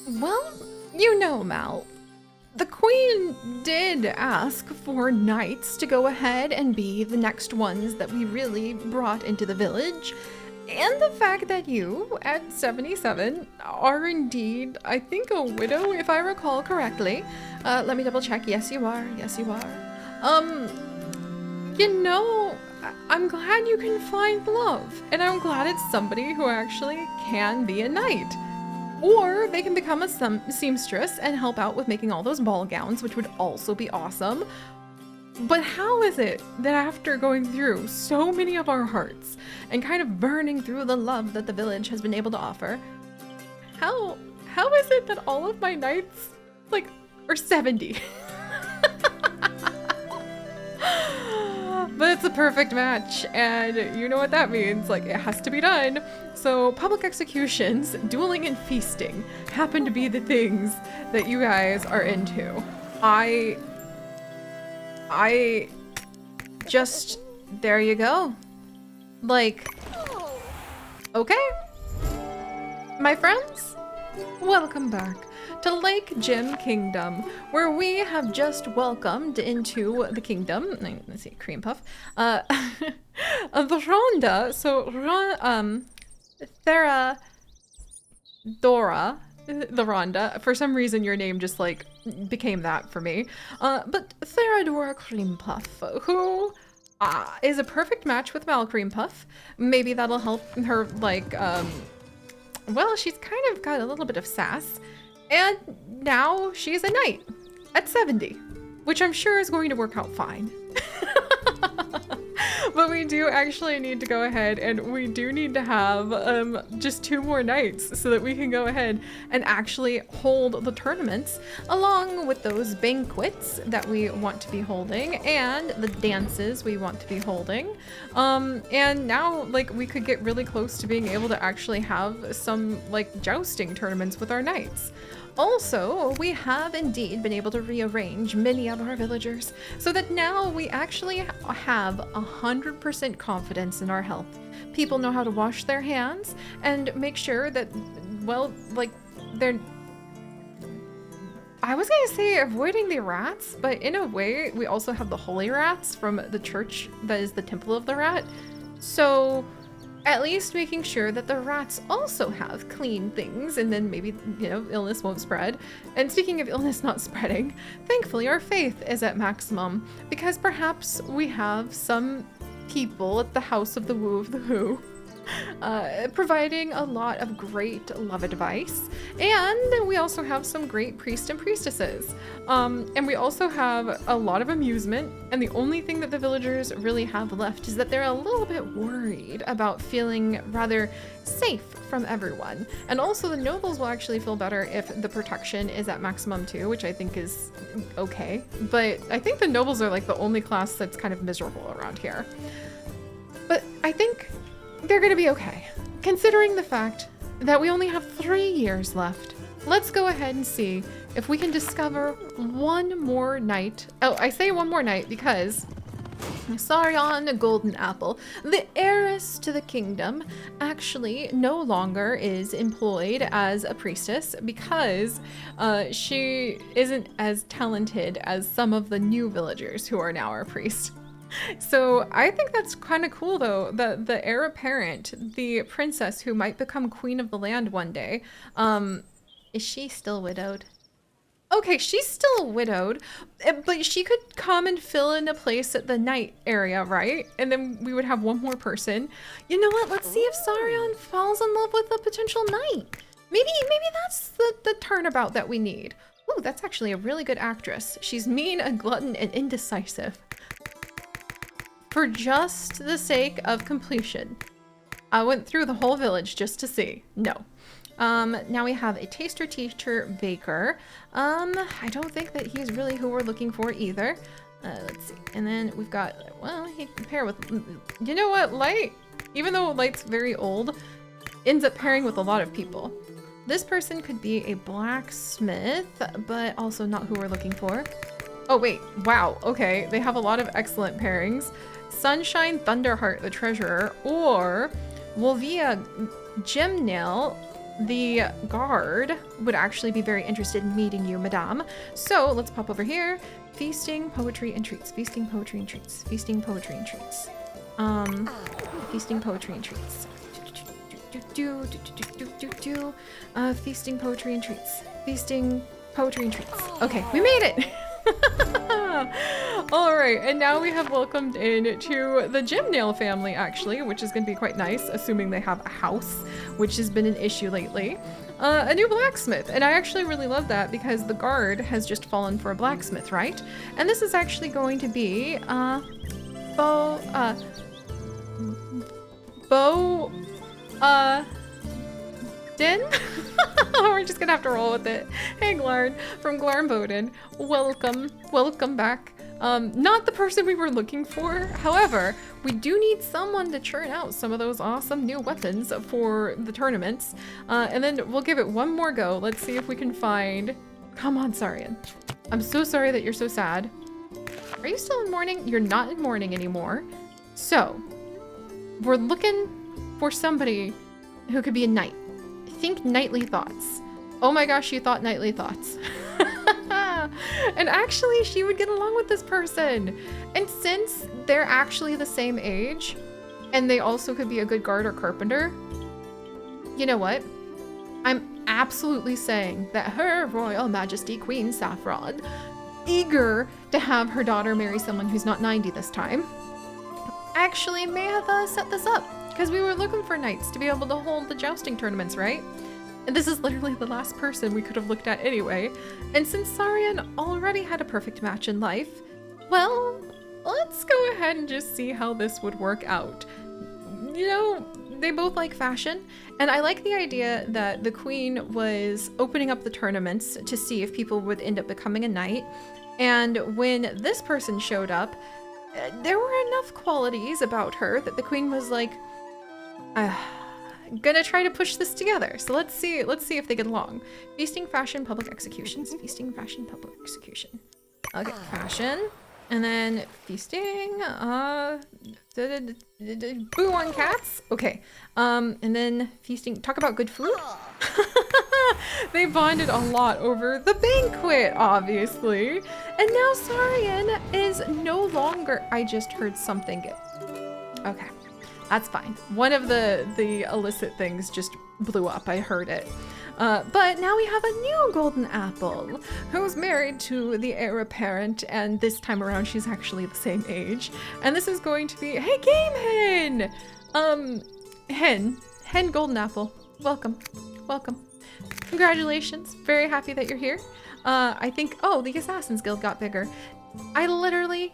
Well, you know, Mal, the queen did ask for knights to go ahead and be the next ones that we really brought into the village. And the fact that you, at 77, are indeed, I think, a widow, if I recall correctly. Let me double check. Yes, you are. Yes, you are. You know, I'm glad you can find love. And I'm glad it's somebody who actually can be a knight. Or they can become a seamstress and help out with making all those ball gowns, which would also be awesome. But how is it that after going through so many of our hearts and kind of burning through the love that the village has been able to offer, how is it that all of my knights, like, are 70? But it's a perfect match, and you know what that means, like, it has to be done. So public executions, dueling, and feasting happen to be the things that you guys are into. I just, there you go. Like, okay. My friends, welcome back to Lake Jim Kingdom, where we have just welcomed into the kingdom, let's see, cream puff, the Rhonda, so, Dora, the Rhonda. For some reason, your name just like became that for me. But Theradora Cream Puff, who is a perfect match with Mal Cream Puff. Maybe that'll help her, like, well, she's kind of got a little bit of sass. And now she's a knight at 70, which I'm sure is going to work out fine. But we do actually need to go ahead, and we do need to have just 2 more nights so that we can go ahead and actually hold the tournaments along with those banquets that we want to be holding and the dances we want to be holding. And now, like, we could get really close to being able to actually have some, like, jousting tournaments with our knights. Also, we have indeed been able to rearrange many of our villagers so that now we actually have 100% confidence in our health. People know how to wash their hands and make sure that, well, like, they're... I was gonna say avoiding the rats, but in a way, we also have the holy rats from the church that is the Temple of the Rat. So at least making sure that the rats also have clean things, and then maybe, you know, illness won't spread. And speaking of illness not spreading, thankfully our faith is at maximum, because perhaps we have some people at the House of the Woo of the Who providing a lot of great love advice. And we also have some great priests and priestesses. And we also have a lot of amusement. And the only thing that the villagers really have left is that they're a little bit worried about feeling rather safe from everyone. And also the nobles will actually feel better if the protection is at maximum too, which I think is okay. But I think the nobles are like the only class that's kind of miserable around here. But I think they're gonna be okay, considering the fact that we only have 3 years left. Let's go ahead and see if we can discover one more night. Oh, I say one more night because Sarion Golden Apple, the heiress to the kingdom, actually no longer is employed as a priestess because she isn't as talented as some of the new villagers who are now our priests. So I think that's kind of cool though, that the heir apparent, the princess who might become queen of the land one day, is she still widowed? Okay, she's still widowed, but she could come and fill in a place at the knight area, right? And then we would have one more person. You know what? Let's see if Sarion falls in love with a potential knight. Maybe that's the turnabout that we need. Ooh, that's actually a really good actress. She's mean, a glutton, and indecisive. For just the sake of completion, I went through the whole village just to see. No. Now we have a taster, teacher, baker. I don't think that he's really who we're looking for either. Let's see. And then we've got, well, he can pair with, you know what, Light, even though Light's very old, ends up pairing with a lot of people. This person could be a blacksmith, but also not who we're looking for. Oh wait, wow, okay, they have a lot of excellent pairings. Sunshine Thunderheart, the treasurer, or Wolvia Gemnail, the guard would actually be very interested in meeting you, madame. So let's pop over here. Feasting, poetry, and treats. Feasting, poetry, and treats. Feasting, poetry, and treats. Feasting, poetry, and treats. Feasting, poetry, and treats. Feasting, poetry, and treats. Okay, we made it! All right, and now we have welcomed in to the Gymnail family, actually, which is going to be quite nice, assuming they have a house, which has been an issue lately. A new blacksmith, and I actually really love that because the guard has just fallen for a blacksmith, right? And this is actually going to be, Din? We're just gonna have to roll with it. Hey Glarn, from Glarnboden. Welcome back. Not the person we were looking for. However, we do need someone to churn out some of those awesome new weapons for the tournaments. And then we'll give it one more go. Let's see if we can find... Come on, Sarian. I'm so sorry that you're so sad. Are you still in mourning? You're not in mourning anymore. So, we're looking for somebody who could be a knight. Think knightly thoughts. Oh my gosh, you thought knightly thoughts. And actually, she would get along with this person. And since they're actually the same age, and they also could be a good guard or carpenter, you know what? I'm absolutely saying that Her Royal Majesty Queen Saffron, eager to have her daughter marry someone who's not 90 this time, actually may have set this up. Because we were looking for knights to be able to hold the jousting tournaments, right? And this is literally the last person we could have looked at anyway. And since Sarian already had a perfect match in life, well, let's go ahead and just see how this would work out. You know, they both like fashion, and I like the idea that the queen was opening up the tournaments to see if people would end up becoming a knight. And when this person showed up, there were enough qualities about her that the queen was like, gonna try to push this together. So let's see if they get along. Feasting, fashion, public executions. Feasting, fashion, public execution. Okay, fashion. And then feasting, boo on cats. Okay, and then feasting, talk about good food. They bonded a lot over the banquet, obviously. And now Sarian is no longer, I just heard something. Okay, that's fine. One of the illicit things just blew up, I heard it. But now we have a new golden apple who's married to the heir apparent, and this time around she's actually the same age. And this is going to be, hey, Game Hen! Hen golden apple. Welcome. Congratulations. Very happy that you're here. I think, oh, the Assassin's Guild got bigger. I literally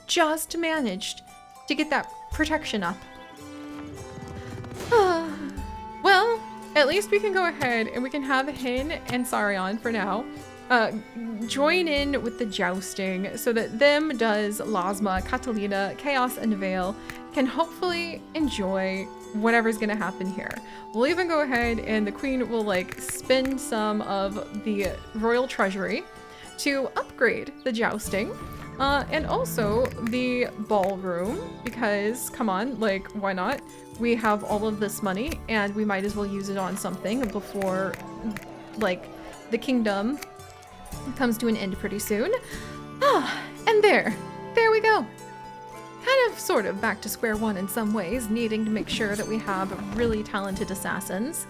just managed to get that protection up. Well, at least we can go ahead and we can have Hin and Sarion for now join in with the jousting so that them does Lasma, Catalina, Chaos, and Vale can hopefully enjoy whatever's gonna happen here. We'll even go ahead and the queen will like spend some of the royal treasury to upgrade the jousting and also the ballroom, because come on, like, why not? We have all of this money and we might as well use it on something before like the kingdom comes to an end pretty soon. And there we go. Kind of sort of back to square one in some ways, needing to make sure that we have really talented assassins.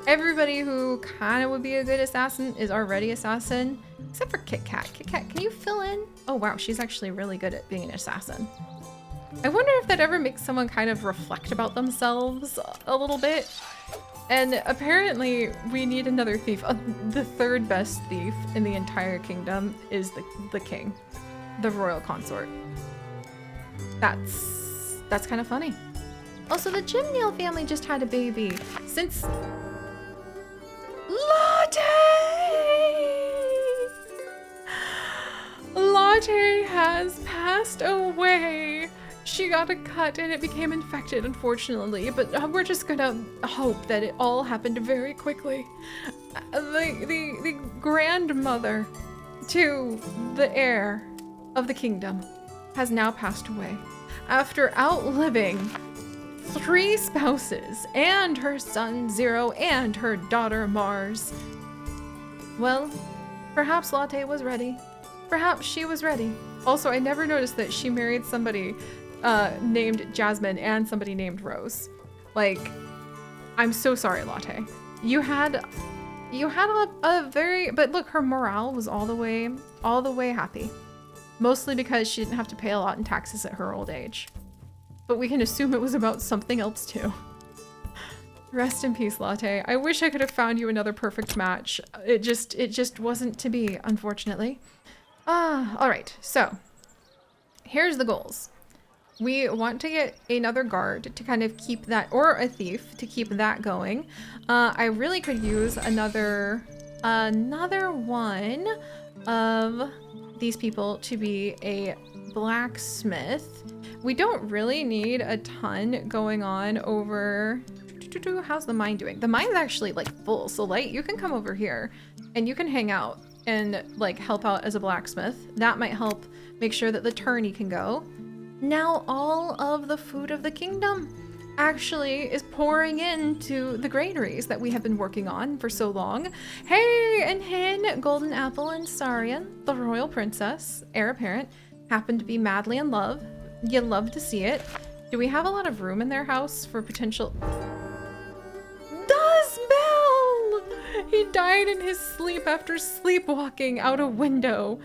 Everybody who kind of would be a good assassin is already assassin, except for Kit Kat. Kit Kat, can you fill in? Oh wow, she's actually really good at being an assassin. I wonder if that ever makes someone kind of reflect about themselves a little bit. And apparently we need another thief. The third best thief in the entire kingdom is the king, the royal consort. That's kind of funny. Also, the Gymnail family just had a baby. Since Latte has passed away. She got a cut and it became infected, unfortunately, but we're just gonna hope that it all happened very quickly. The grandmother to the heir of the kingdom has now passed away after outliving 3 spouses, and her son Zero, and her daughter Mars. Well, perhaps Latte was ready. Perhaps she was ready. Also, I never noticed that she married somebody named Jasmine and somebody named Rose. Like, I'm so sorry, Latte. You had a very, but look, her morale was all the way happy. Mostly because she didn't have to pay a lot in taxes at her old age. But we can assume it was about something else too. Rest in peace, Latte. I wish I could have found you another perfect match. It just wasn't to be, unfortunately. All right, so here's the goals. We want to get another guard to kind of keep that, or a thief to keep that going. I really could use another one of these people to be a blacksmith. We don't really need a ton going on over. How's the mine doing? The mine's actually like full, so Light, you can come over here and you can hang out and like help out as a blacksmith. That might help make sure that the tourney can go. Now all of the food of the kingdom actually is pouring into the granaries that we have been working on for so long. Hey, and Hin, Golden Apple, and Sarian, the royal princess, heir apparent, happen to be madly in love. You love to see it. Do we have a lot of room in their house for potential... Bell! He died in his sleep after sleepwalking out a window.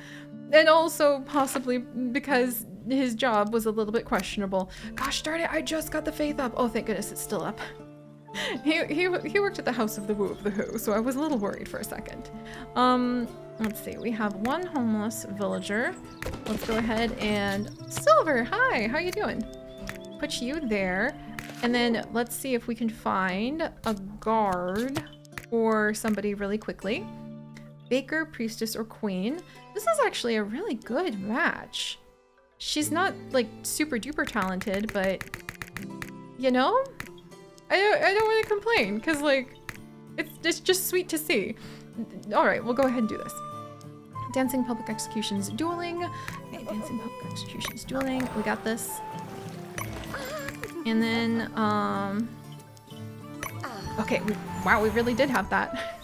And also possibly because his job was a little bit questionable. Gosh darn it, I just got the faith up. Oh, thank goodness it's still up. He worked at the House of the Woo of the Who, so I was a little worried for a second. Let's see, we have one homeless villager. Let's go ahead and... Silver, hi, how you doing? Put you there. And then let's see if we can find a guard or somebody really quickly. Baker, priestess, or queen. This is actually a really good match. She's not like super duper talented, but you know, I don't want to complain because like it's just sweet to see. All right, we'll go ahead and do this. Dancing, public executions, dueling. Okay, dancing, public executions, dueling. We got this. And then, okay, wow, we really did have that.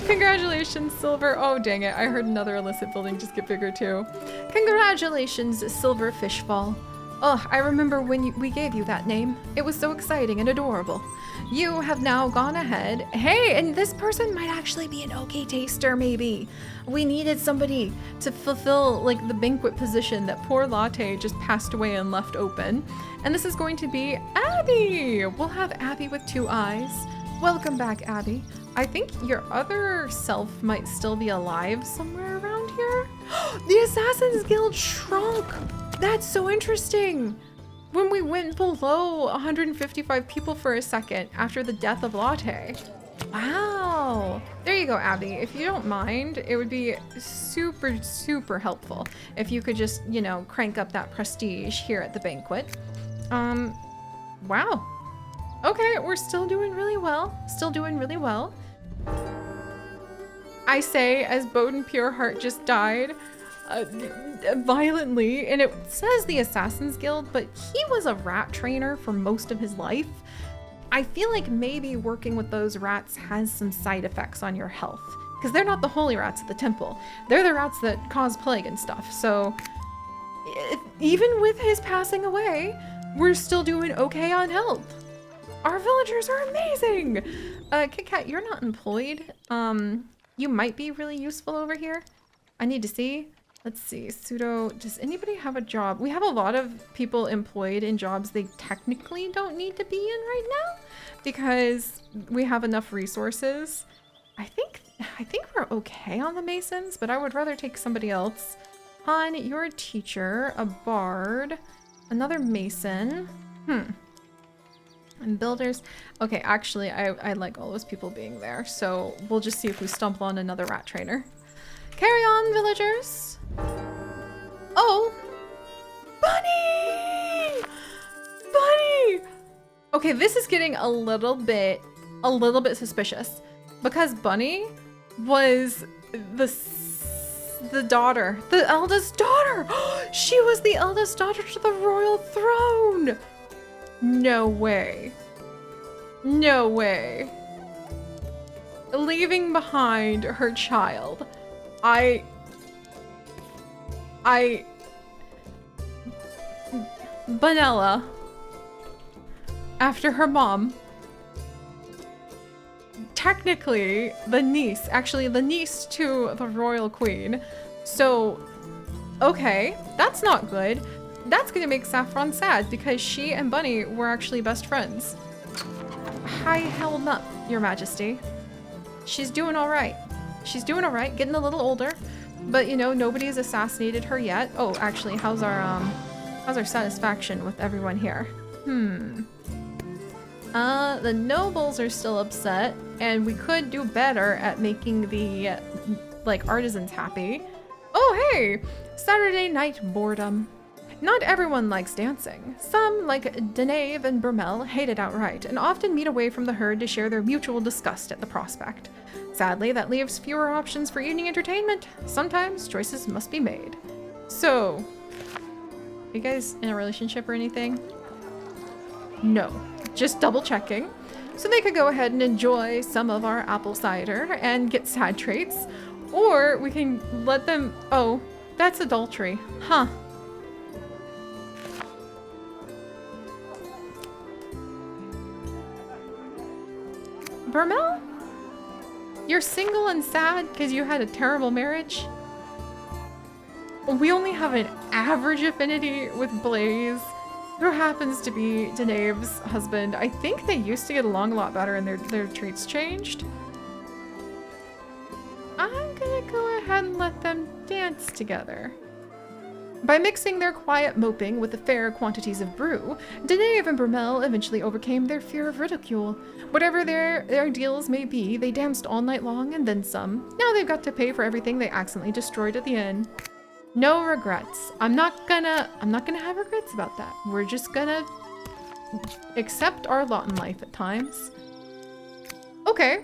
Congratulations, Silver. Oh, dang it. I heard another illicit building just get bigger, too. Congratulations, Silver Fishball. Oh, I remember when we gave you that name. It was so exciting and adorable. You have now gone ahead. Hey, and this person might actually be an okay taster, maybe. We needed somebody to fulfill, like, the banquet position that poor Latte just passed away and left open. And this is going to be Abby. We'll have Abby with 2 eyes. Welcome back, Abby. I think your other self might still be alive somewhere around here. The Assassin's Guild shrunk. That's so interesting. When we went below 155 people for a second after the death of Latte. Wow. There you go, Abby. If you don't mind, it would be super, super helpful if you could just, you know, crank up that prestige here at the banquet. Wow. Okay, we're still doing really well. Still doing really well. I say as Bowden Pureheart just died violently, and it says the Assassin's Guild, but he was a rat trainer for most of his life. I feel like maybe working with those rats has some side effects on your health, because they're not the holy rats at the temple. They're the rats that cause plague and stuff. So even with his passing away, we're still doing okay on health. Our villagers are amazing. Kit Kat, you're not employed. You might be really useful over here. I need to see. Let's see, Pseudo, does anybody have a job? We have a lot of people employed in jobs they technically don't need to be in right now because we have enough resources. I think we're okay on the Masons, but I would rather take somebody else. Han, you're a teacher, a bard, another Mason. And builders. Okay, actually, I like all those people being there, so we'll just see if we stumble on another rat trainer. Carry on, villagers. Oh, Bunny! Bunny! Okay, this is getting a little bit suspicious because Bunny was the daughter. The eldest daughter! She was the eldest daughter to the royal throne! No way. No way. Leaving behind her child. Bonella, after her mom, technically the niece to the royal queen. So, okay, that's not good. That's gonna make Saffron sad because she and Bunny were actually best friends. High held up, Your Majesty. She's doing all right. She's doing all right, getting a little older, but you know, nobody's assassinated her yet. Oh, actually, how's our satisfaction with everyone here? The nobles are still upset, and we could do better at making the, like, artisans happy. Oh, hey! Saturday night boredom. Not everyone likes dancing. Some, like Denave and Bermel, hate it outright, and often meet away from the herd to share their mutual disgust at the prospect. Sadly, that leaves fewer options for evening entertainment. Sometimes choices must be made. So, are you guys in a relationship or anything? No. Just double checking. So they could go ahead and enjoy some of our apple cider and get sad traits. Or we can let them... Oh, that's adultery. Huh. Bermel? You're single and sad because you had a terrible marriage? We only have an average affinity with Blaze, who happens to be Denave's husband. I think they used to get along a lot better and their traits changed. I'm gonna go ahead and let them dance together. By mixing their quiet moping with the fair quantities of brew, Denave and Bermel eventually overcame their fear of ridicule. Whatever their deals may be, they danced all night long and then some. Now they've got to pay for everything they accidentally destroyed at the end. No regrets. I'm not gonna have regrets about that. We're just gonna accept our lot in life at times. Okay.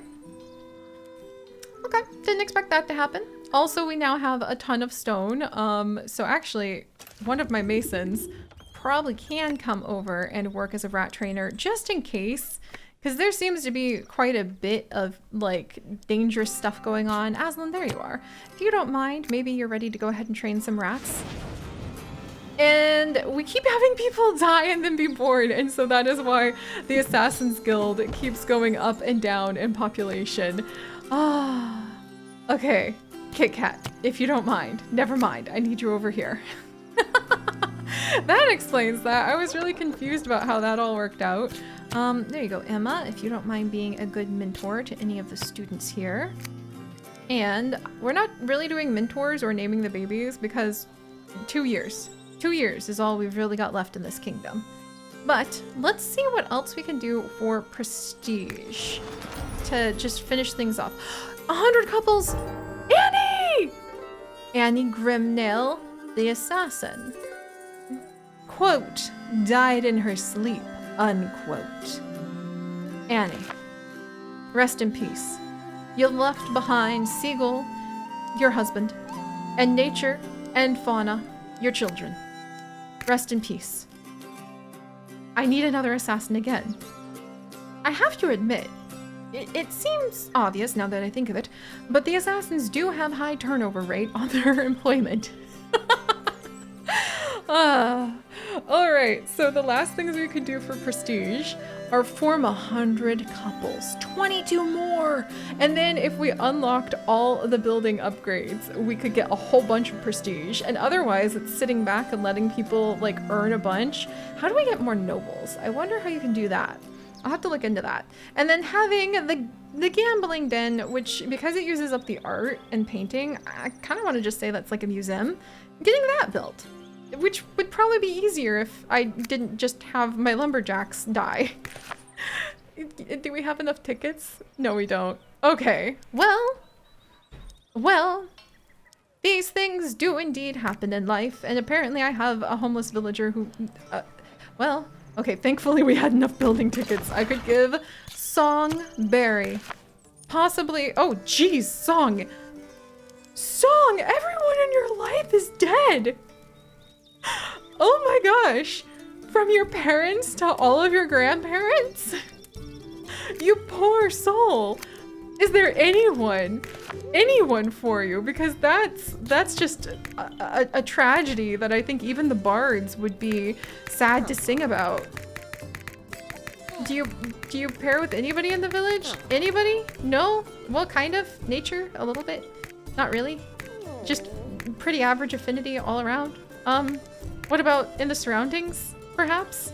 Okay, didn't expect that to happen. Also, we now have a ton of stone. So actually, one of my masons probably can come over and work as a rat trainer just in case, because there seems to be quite a bit of like dangerous stuff going on. Aslan, there you are. If you don't mind, maybe you're ready to go ahead and train some rats. And we keep having people die and then be bored, and so that is why the Assassin's Guild keeps going up and down in population. Okay. Kit Kat, if you don't mind. Never mind, I need you over here. That explains that. I was really confused about how that all worked out. There you go, Emma, if you don't mind being a good mentor to any of the students here. And we're not really doing mentors or naming the babies because 2 years. 2 years is all we've really got left in this kingdom. But let's see what else we can do for prestige to just finish things off. 100 couples! Annie! Annie Grimnail, the assassin. Quote, died in her sleep, unquote. Annie, rest in peace. You left behind Seagull, your husband, and nature and fauna, your children. Rest in peace. I need another assassin again. I have to admit, it seems obvious now that I think of it, but the assassins do have high turnover rate on their employment. Alright, so the last things we could do for prestige are form 100 couples. 22 more! And then if we unlocked all the building upgrades, we could get a whole bunch of prestige. And otherwise, it's sitting back and letting people, like, earn a bunch. How do we get more nobles? I wonder how you can do that. I'll have to look into that. And then having the gambling den, which, because it uses up the art and painting, I kind of want to just say that's like a museum. Getting that built, which would probably be easier if I didn't just have my lumberjacks die. Do we have enough tickets? No, we don't. Okay, well, these things do indeed happen in life, and apparently I have a homeless villager who, well, okay, thankfully we had enough building tickets. I could give Song Berry. Possibly, oh geez, Song. Song, everyone in your life is dead. Oh my gosh. From your parents to all of your grandparents? You poor soul. Is there anyone for you? Because that's just a tragedy that I think even the bards would be sad to sing about. Do you pair with anybody in the village? Anybody? No? Well, kind of. Nature? A little bit? Not really? Just pretty average affinity all around? What about in the surroundings, perhaps?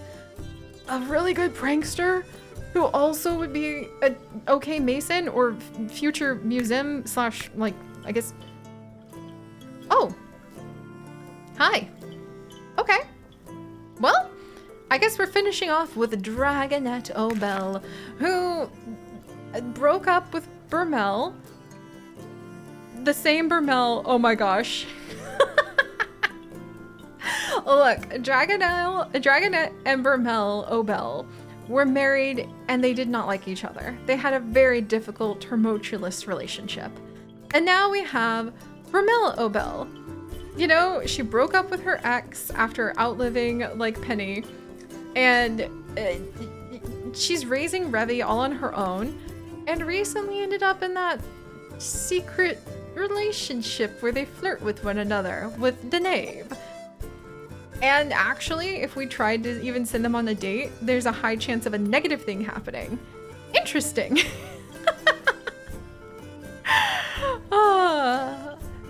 A really good prankster who also would be an okay mason or future museum slash, like, I guess... Oh! Hi! Okay. Well, I guess we're finishing off with Dragonette Obel, who broke up with Bermel. The same Bermel, oh my gosh. Look, Dragonette and Bermel Obel were married and they did not like each other. They had a very difficult, tumultuous relationship. And now we have Bermel Obel. You know, she broke up with her ex after outliving, like, Penny. And she's raising Revy all on her own. And recently ended up in that secret relationship where they flirt with one another with Denave. And actually, if we tried to even send them on a date, there's a high chance of a negative thing happening. Interesting.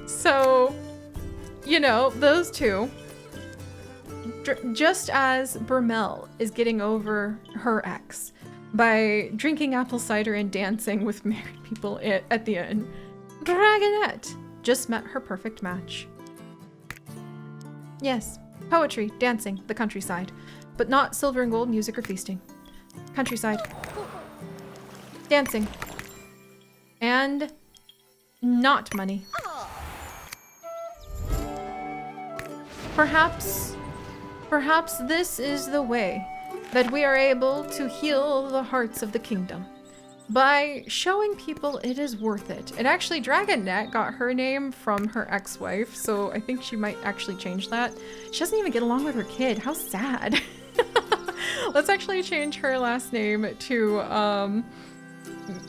So, you know, those two, just as Bermel is getting over her ex by drinking apple cider and dancing with married people at the end, Dragonette just met her perfect match. Yes. Poetry, dancing, the countryside. But not silver and gold, music, or feasting. Countryside. Dancing. And not money. Perhaps this is the way that we are able to heal the hearts of the kingdom. By showing people it is worth it. And actually, Dragonette got her name from her ex-wife, so I think she might actually change that. She doesn't even get along with her kid. How sad. Let's actually change her last name to,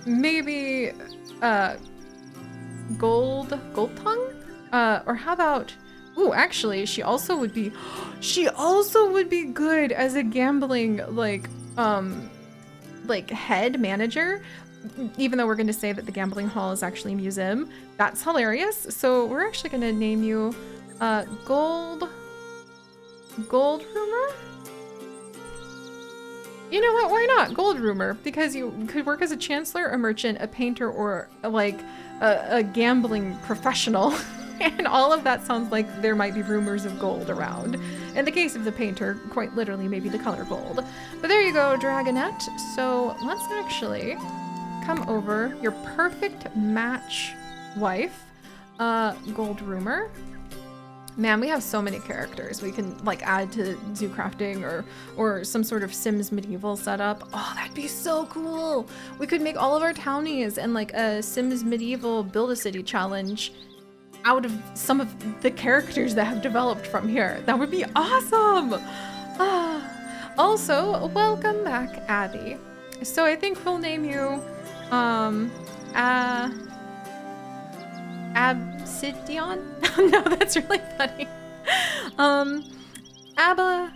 maybe, Gold Tongue? Or how about, ooh, actually, she also would be good as a gambling, like head manager, even though we're going to say that the gambling hall is actually a museum. That's hilarious. So we're actually going to name you Gold Rumor. You know what? Why not Gold Rumor? Because you could work as a chancellor, a merchant, a painter, or like a gambling professional. And all of that sounds like there might be rumors of gold around. In the case of the painter, quite literally maybe the color gold. But there you go, Dragonette. So let's actually come over. Your perfect match wife, Gold Rumor. Man, we have so many characters we can like add to zoo crafting or some sort of Sims medieval setup. Oh, that'd be so cool. We could make all of our townies and like a Sims medieval build a city challenge out of some of the characters that have developed from here. That would be awesome. Also, welcome back, Abby. So I think we'll name you Absidion? No, that's really funny. Abba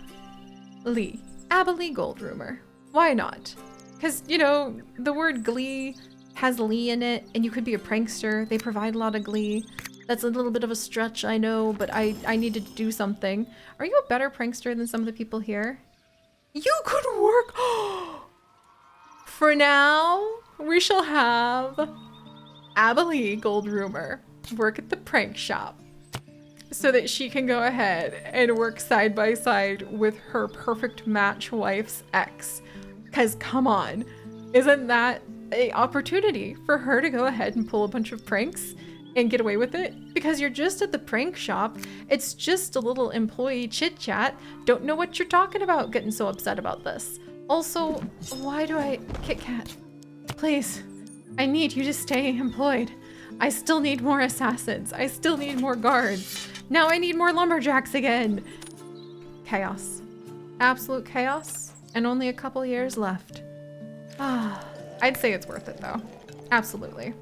Lee Gold Rumor. Why not? Because, you know, the word glee has Lee in it, and you could be a prankster. They provide a lot of glee. That's a little bit of a stretch, I know, but I needed to do something. Are you a better prankster than some of the people here? You could work! For now, we shall have Abalee Gold Rumor work at the prank shop so that she can go ahead and work side by side with her perfect match wife's ex. Because come on, isn't that an opportunity for her to go ahead and pull a bunch of pranks and get away with it? Because you're just at the prank shop. It's just a little employee chit chat. Don't know what you're talking about getting so upset about this. Also, why do Kit Kat, please, I need you to stay employed. I still need more assassins. I still need more guards. Now I need more lumberjacks again. Chaos. Absolute chaos. And only a couple years left. Ah, I'd say it's worth it though. Absolutely.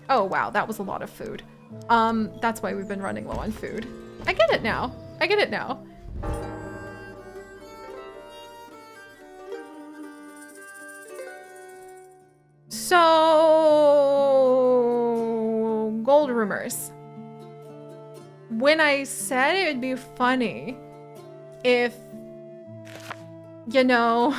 Oh wow, that was a lot of food. That's why we've been running low on food. I get it now. I get it now. So, gold rumors. When I said it would be funny if, you know,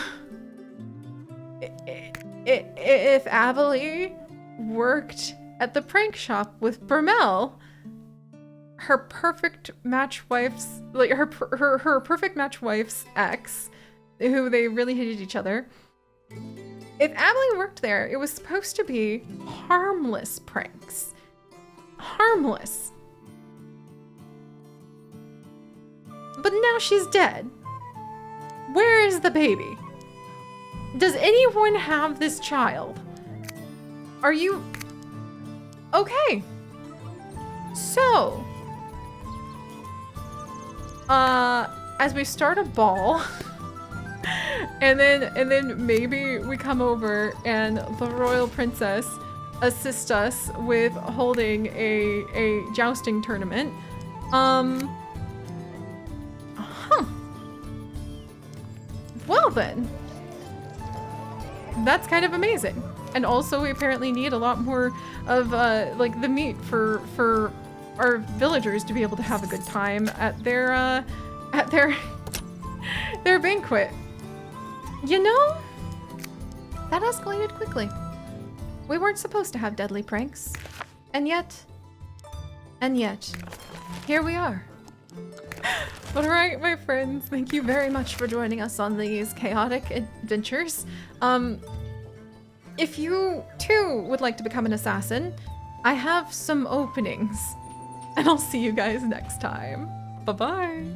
if Avalie worked at the prank shop with Bermel, her perfect match wife's, like her perfect match wife's ex, who they really hated each other. If Avalie worked there, it was supposed to be harmless pranks. Harmless. But now she's dead. Where is the baby? Does anyone have this child? Are you... Okay. So... as we start a ball... And then maybe we come over and the royal princess assists us with holding a jousting tournament. Well then. That's kind of amazing. And also we apparently need a lot more of like the meat for our villagers to be able to have a good time at their their banquet. You know, that escalated quickly. We weren't supposed to have deadly pranks. And yet, here we are. But all right, my friends, thank you very much for joining us on these chaotic adventures. If you too would like to become an assassin, I have some openings. And I'll see you guys next time. Bye-bye.